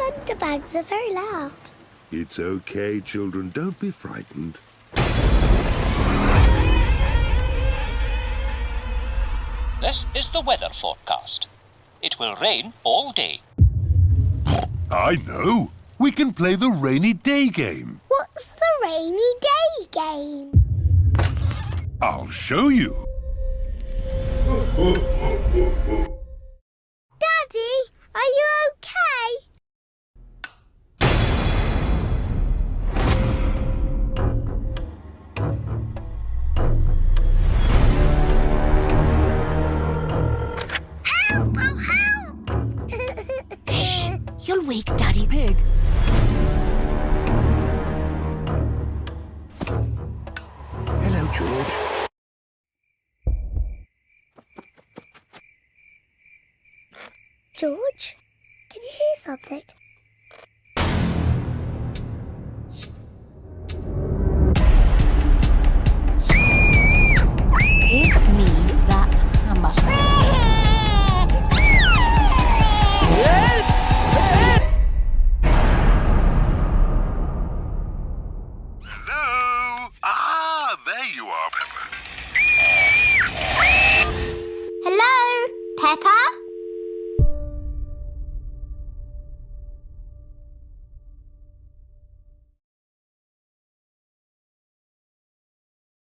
thunderbags are very loud. It's okay, children. Don't be frightened. This is the weather forecast. It will rain all day. I know. We can play the rainy day game. What's the rainy day game? I'll show you. Daddy, are you okay? Help! Oh, help! Shh! You'll wake Daddy Pig. Hello, George. George, can you hear something?